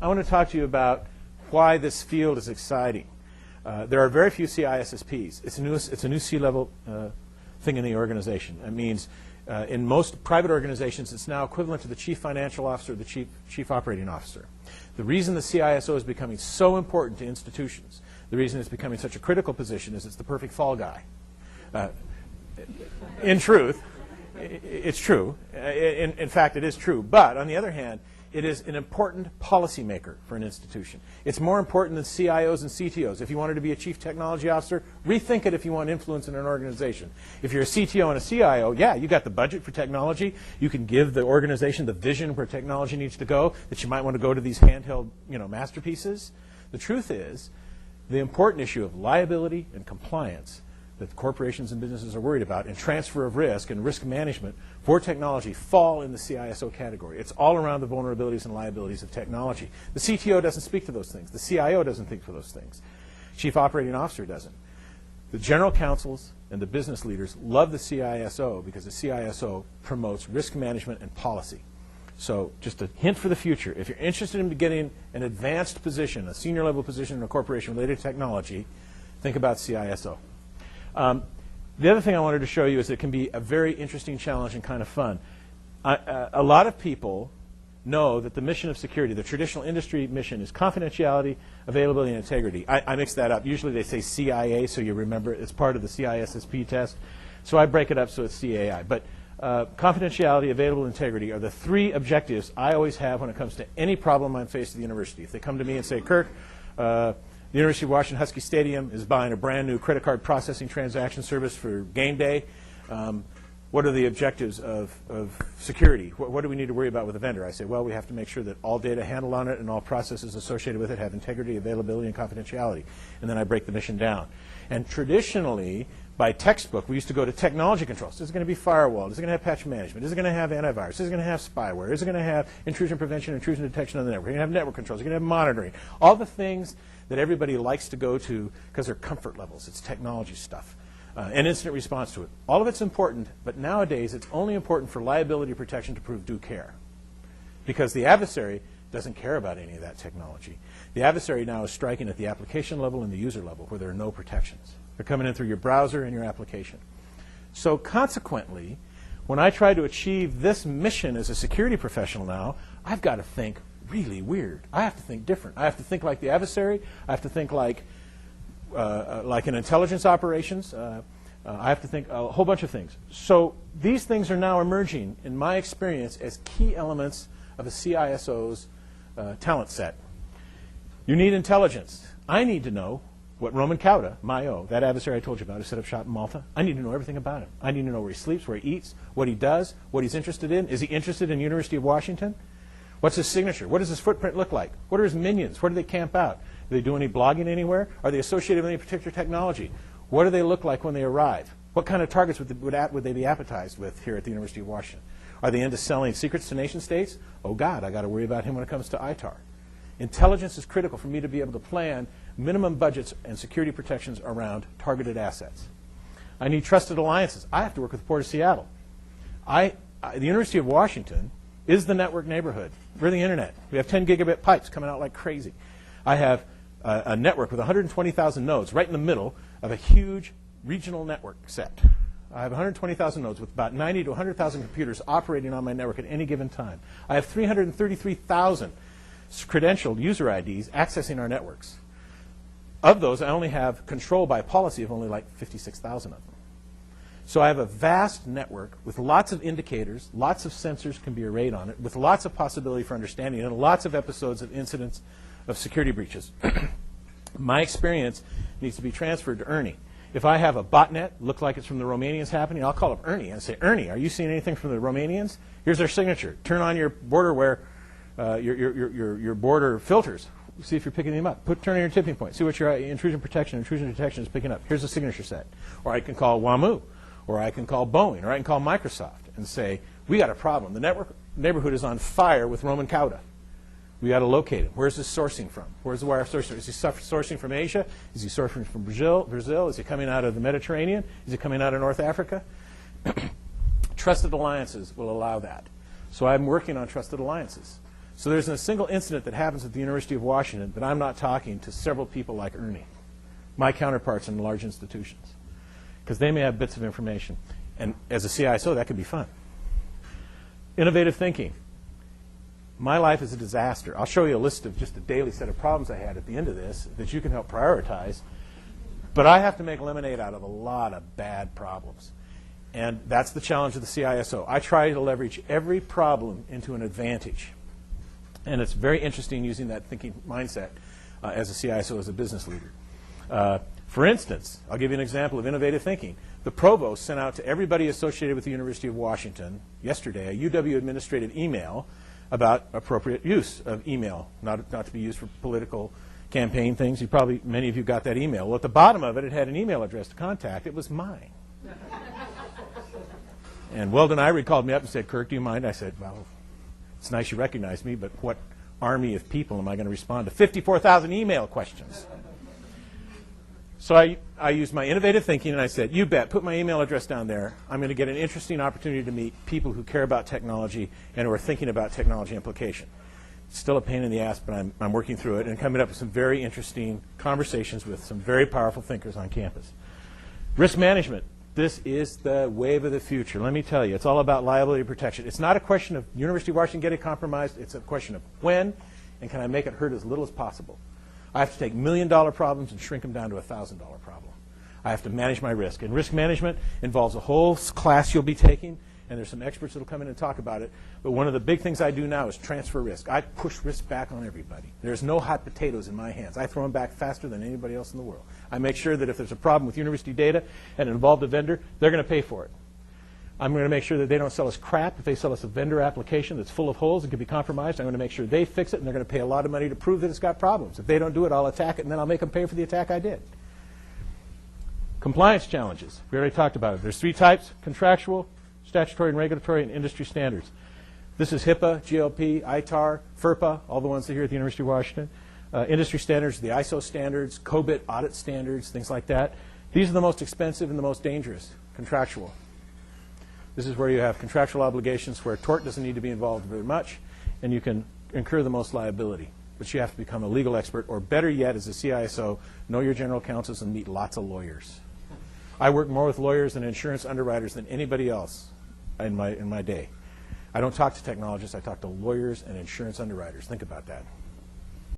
I want to talk to you about why this field is exciting. There are very few CISSPs. It's a new C-level thing in the organization. That means in most private organizations, it's now equivalent to the chief financial officer, the chief operating officer. The reason the CISO is becoming so important to institutions, the reason it's becoming such a critical position is it's the perfect fall guy. In truth, it's true. In fact, it is true. But on the other hand, it is an important policy maker for an institution. It's more important than CIOs and CTOs. If you wanted to be a chief technology officer, rethink it if you want influence in an organization. If you're a CTO and a CIO, yeah, you got the budget for technology. You can give the organization the vision where technology needs to go, that you might want to go to these handheld, masterpieces. The truth is, the important issue of liability and compliance that corporations and businesses are worried about, and transfer of risk and risk management for technology fall in the CISO category. It's all around the vulnerabilities and liabilities of technology. The CTO doesn't speak to those things. The CIO doesn't think for those things. Chief Operating Officer doesn't. The general counsels and the business leaders love the CISO because the CISO promotes risk management and policy. So just a hint for the future, if you're interested in getting an advanced position, a senior level position in a corporation related to technology, think about CISO. The other thing I wanted to show you is it can be a very interesting challenge and kind of fun. A lot of people know that the mission of security, the traditional industry mission, is confidentiality, availability, and integrity. I mix that up. Usually they say CIA, so you remember it's part of the CISSP test. So I break it up so it's CAI. But confidentiality, available, integrity are the three objectives I always have when it comes to any problem I'm faced at the university. If they come to me and say, Kirk, the University of Washington Husky Stadium is buying a brand new credit card processing transaction service for game day. What are the objectives of security? What do we need to worry about with a vendor? I say, well, we have to make sure that all data handled on it and all processes associated with it have integrity, availability, and confidentiality. And then I break the mission down. And traditionally, by textbook, we used to go to technology controls. Is it going to be firewall? Is it going to have patch management? Is it going to have antivirus? Is it going to have spyware? Is it going to have intrusion prevention, intrusion detection on the network? Is it going to have network controls? Is it going to have monitoring? All the things that everybody likes to go to because they're comfort levels. It's technology stuff. And incident response to it. All of it's important, but nowadays it's only important for liability protection to prove due care. Because the adversary doesn't care about any of that technology. The adversary now is striking at the application level and the user level where there are no protections. They're coming in through your browser and your application. So consequently, when I try to achieve this mission as a security professional now, I've got to think really weird. I have to think different. I have to think like the adversary. I have to think like in intelligence operations. I have to think a whole bunch of things. So these things are now emerging, in my experience, as key elements of a CISO's talent set. You need intelligence. I need to know what Roman Cauda, that adversary I told you about who set up shop in Malta, I need to know everything about him. I need to know where he sleeps, where he eats, what he does, what he's interested in. Is he interested in University of Washington? What's his signature? What does his footprint look like? What are his minions? Where do they camp out? Do they do any blogging anywhere? Are they associated with any particular technology? What do they look like when they arrive? What kind of targets would they be appetized with here at the University of Washington? Are they into selling secrets to nation states? Oh, God, I got to worry about him when it comes to ITAR. Intelligence is critical for me to be able to plan minimum budgets and security protections around targeted assets. I need trusted alliances. I have to work with the Port of Seattle. The University of Washington is the network neighborhood. We're the internet. We have 10 gigabit pipes coming out like crazy. I have a network with 120,000 nodes right in the middle of a huge regional network set. I have 120,000 nodes with about 90 to 100,000 computers operating on my network at any given time. I have 333,000 credentialed user IDs accessing our networks. Of those, I only have control by policy of only like 56,000 of them. So I have a vast network with lots of indicators, lots of sensors can be arrayed on it, with lots of possibility for understanding, and lots of episodes of incidents of security breaches. My experience needs to be transferred to Ernie. If I have a botnet, look like it's from the Romanians happening, I'll call up Ernie and say, Ernie, are you seeing anything from the Romanians? Here's their signature. Turn on your border your border filters. See if you're picking them up. Turn on your tipping point. See what your intrusion detection is picking up. Here's a signature set. Or I can call WAMU, or I can call Boeing, or I can call Microsoft and say, we got a problem. The neighborhood is on fire with Roman Cauda. We got to locate him. Where's this sourcing from? Where's the wire sourcing? Is he sourcing from Asia? Is he sourcing from Brazil? Is he coming out of the Mediterranean? Is he coming out of North Africa? Trusted alliances will allow that. So I'm working on trusted alliances. So there's a single incident that happens at the University of Washington that I'm not talking to several people like Ernie, my counterparts in large institutions, because they may have bits of information. And as a CISO, that could be fun. Innovative thinking. My life is a disaster. I'll show you a list of just a daily set of problems I had at the end of this that you can help prioritize. But I have to make lemonade out of a lot of bad problems. And that's the challenge of the CISO. I try to leverage every problem into an advantage. And it's very interesting using that thinking mindset as a CISO, as a business leader. For instance, I'll give you an example of innovative thinking. The provost sent out to everybody associated with the University of Washington yesterday a UW administrative email about appropriate use of email, not to be used for political campaign things. Many of you got that email. Well, at the bottom of it, it had an email address to contact. It was mine. And Weldon Irie called me up and said, "Kirk, do you mind?" I said, "Well, it's nice you recognize me, but what army of people am I going to respond to 54,000 email questions?" So I used my innovative thinking, and I said, "You bet, put my email address down there. I'm going to get an interesting opportunity to meet people who care about technology and who are thinking about technology implication." It's still a pain in the ass, but I'm working through it and coming up with some very interesting conversations with some very powerful thinkers on campus. Risk management. This is the wave of the future. Let me tell you, it's all about liability protection. It's not a question of University of Washington getting compromised. It's a question of when, and can I make it hurt as little as possible. I have to take $1 million problems and shrink them down to a $1,000 problem. I have to manage my risk. And risk management involves a whole class you'll be taking, and there's some experts that will come in and talk about it. But one of the big things I do now is transfer risk. I push risk back on everybody. There's no hot potatoes in my hands. I throw them back faster than anybody else in the world. I make sure that if there's a problem with university data and it involved a vendor, they're going to pay for it. I'm going to make sure that they don't sell us crap. If they sell us a vendor application that's full of holes and can be compromised, I'm going to make sure they fix it, and they're going to pay a lot of money to prove that it's got problems. If they don't do it, I'll attack it, and then I'll make them pay for the attack I did. Compliance challenges. We already talked about it. There's 3 types: contractual, statutory and regulatory, and industry standards. This is HIPAA, GLP, ITAR, FERPA, all the ones that are here at the University of Washington. Industry standards, the ISO standards, COBIT audit standards, things like that. These are the most expensive and the most dangerous. Contractual. This is where you have contractual obligations where tort doesn't need to be involved very much, and you can incur the most liability. But you have to become a legal expert, or better yet, as a CISO, know your general counsels and meet lots of lawyers. I work more with lawyers and insurance underwriters than anybody else in my day. I don't talk to technologists. I talk to lawyers and insurance underwriters. Think about that.